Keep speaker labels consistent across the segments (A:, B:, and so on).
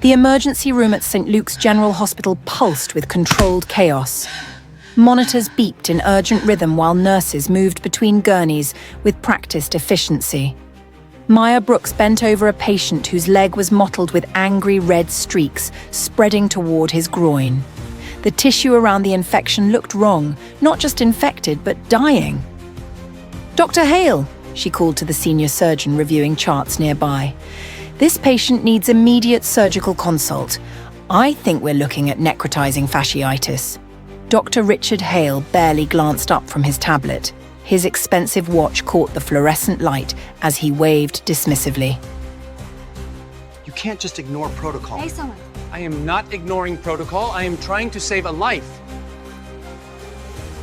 A: The emergency room at St. Luke's General Hospital pulsed with controlled chaos. Monitors beeped in urgent rhythm while nurses moved between gurneys with practiced efficiency. Maya Brooks bent over a patient whose leg was mottled with angry red streaks spreading toward his groin. The tissue around the infection looked wrong, not just infected, but dying. "Dr. Hale," she called to the senior surgeon reviewing charts nearby. "This patient needs immediate surgical consult. I think we're looking at necrotizing fasciitis." Dr. Richard Hale barely glanced up from his tablet. His expensive watch caught the fluorescent light as he waved dismissively.
B: You can't just ignore protocol.
C: Hey, someone.
D: I am not ignoring protocol. I am trying to save a life.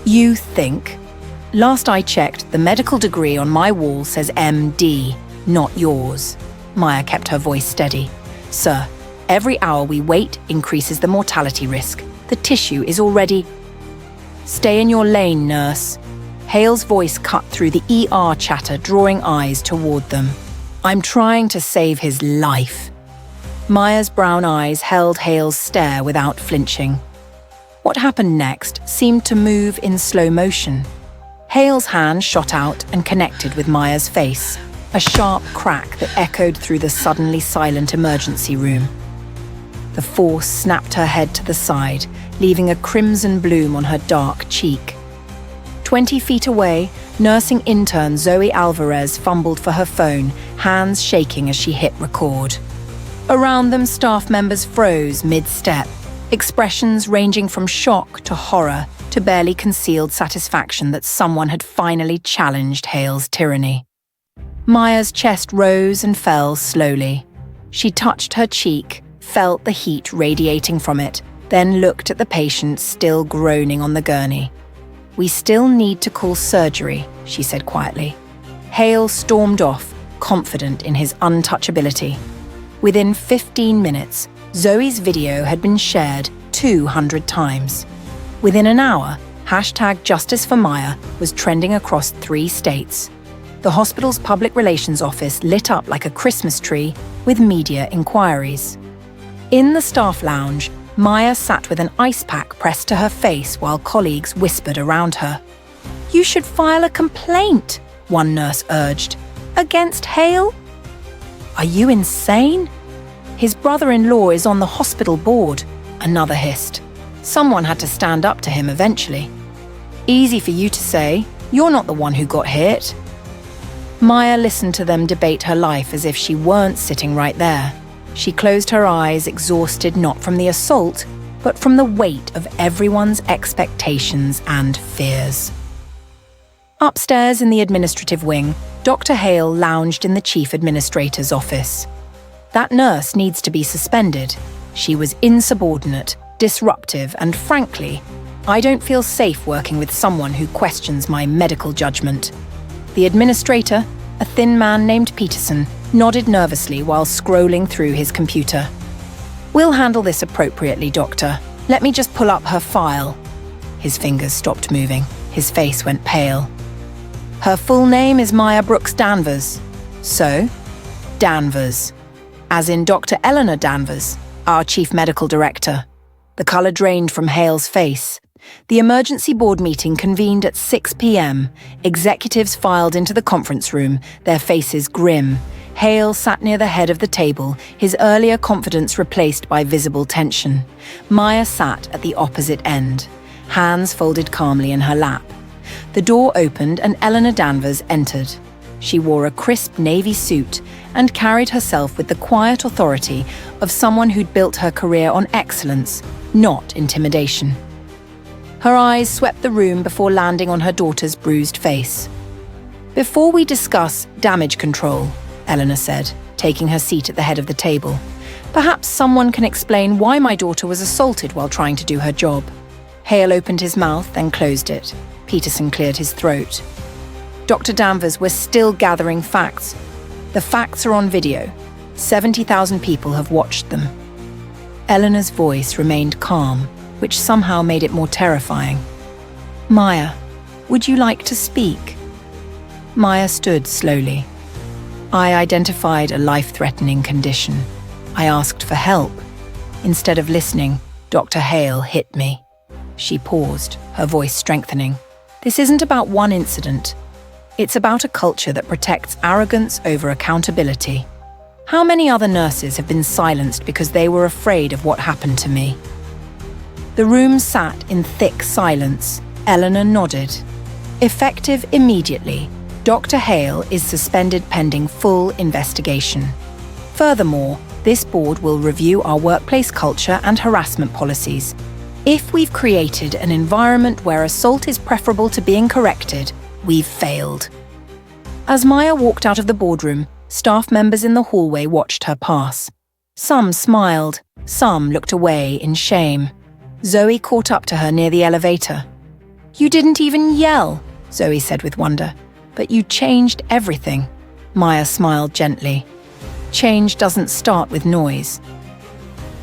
A: "You think?" "Last I checked, the medical degree on my wall says MD, not yours." Maya kept her voice steady. "Sir, every hour we wait increases the mortality risk. The tissue is already—" "Stay in your lane, nurse." Hale's voice cut through the ER chatter, drawing eyes toward them. "I'm trying to save his life." Maya's brown eyes held Hale's stare without flinching. What happened next seemed to move in slow motion. Hale's hand shot out and connected with Maya's face, a sharp crack that echoed through the suddenly silent emergency room. The force snapped her head to the side, leaving a crimson bloom on her dark cheek. 20 feet away, nursing intern Zoe Alvarez fumbled for her phone, hands shaking as she hit record. Around them, staff members froze mid-step, expressions ranging from shock to horror to barely concealed satisfaction that someone had finally challenged Hale's tyranny. Maya's chest rose and fell slowly. She touched her cheek, felt the heat radiating from it, then looked at the patient still groaning on the gurney. "We still need to call surgery," she said quietly. Hale stormed off, confident in his untouchability. Within 15 minutes, Zoe's video had been shared 200 times. Within an hour, #JusticeForMaya was trending across 3 states. The hospital's public relations office lit up like a Christmas tree with media inquiries. In the staff lounge, Maya sat with an ice pack pressed to her face while colleagues whispered around her. "You should file a complaint," one nurse urged. "Against Hale? Are you insane? His brother-in-law is on the hospital board," another hissed. "Someone had to stand up to him eventually." "Easy for you to say. You're not the one who got hit." Maya listened to them debate her life as if she weren't sitting right there. She closed her eyes, exhausted not from the assault, but from the weight of everyone's expectations and fears. Upstairs in the administrative wing, Dr. Hale lounged in the chief administrator's office. "That nurse needs to be suspended. She was insubordinate, disruptive, and frankly, I don't feel safe working with someone who questions my medical judgment." The administrator, a thin man named Peterson, nodded nervously while scrolling through his computer. "We'll handle this appropriately, doctor. Let me just pull up her file." His fingers stopped moving. His face went pale. "Her full name is Maya Brooks Danvers." "So?" "Danvers. As in Dr. Eleanor Danvers, our chief medical director." The colour drained from Hale's face. The emergency board meeting convened at 6 p.m. Executives filed into the conference room, their faces grim. Hale sat near the head of the table, his earlier confidence replaced by visible tension. Maya sat at the opposite end, hands folded calmly in her lap. The door opened and Eleanor Danvers entered. She wore a crisp navy suit and carried herself with the quiet authority of someone who'd built her career on excellence, not intimidation. Her eyes swept the room before landing on her daughter's bruised face. "Before we discuss damage control," Eleanor said, taking her seat at the head of the table, "perhaps someone can explain why my daughter was assaulted while trying to do her job." Hale opened his mouth, then closed it. Peterson cleared his throat. "Dr. Danvers, we're still gathering facts. The facts are on video. 70,000 people have watched them." Eleanor's voice remained calm, which somehow made it more terrifying. "Maya, would you like to speak?" Maya stood slowly. "I identified a life-threatening condition. I asked for help, Instead of listening, Dr. Hale hit me. She paused, her voice strengthening. This isn't about one incident. It's about a culture that protects arrogance over accountability. How many other nurses have been silenced because they were afraid of what happened to me? The room sat in thick silence. Eleanor nodded. Effective immediately, Dr. Hale is suspended pending full investigation. Furthermore, this board will review our workplace culture and harassment policies. If we've created an environment where assault is preferable to being corrected, we've failed. As Maya walked out of the boardroom, staff members in the hallway watched her pass. Some smiled, some looked away in shame. Zoe caught up to her near the elevator. "You didn't even yell," Zoe said with wonder. "But you changed everything." Maya smiled gently. Change doesn't start with noise.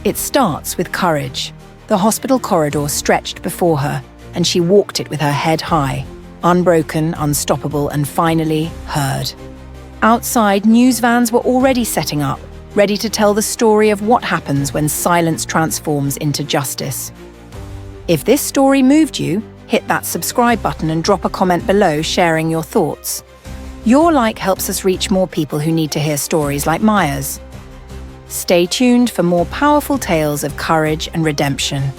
A: It starts with courage. The hospital corridor stretched before her, and she walked it with her head high, unbroken, unstoppable, and finally heard. Outside, news vans were already setting up, ready to tell the story of what happens when silence transforms into justice. If this story moved you, hit that subscribe button and drop a comment below sharing your thoughts. Your like helps us reach more people who need to hear stories like Maya's. Stay tuned for more powerful tales of courage and redemption.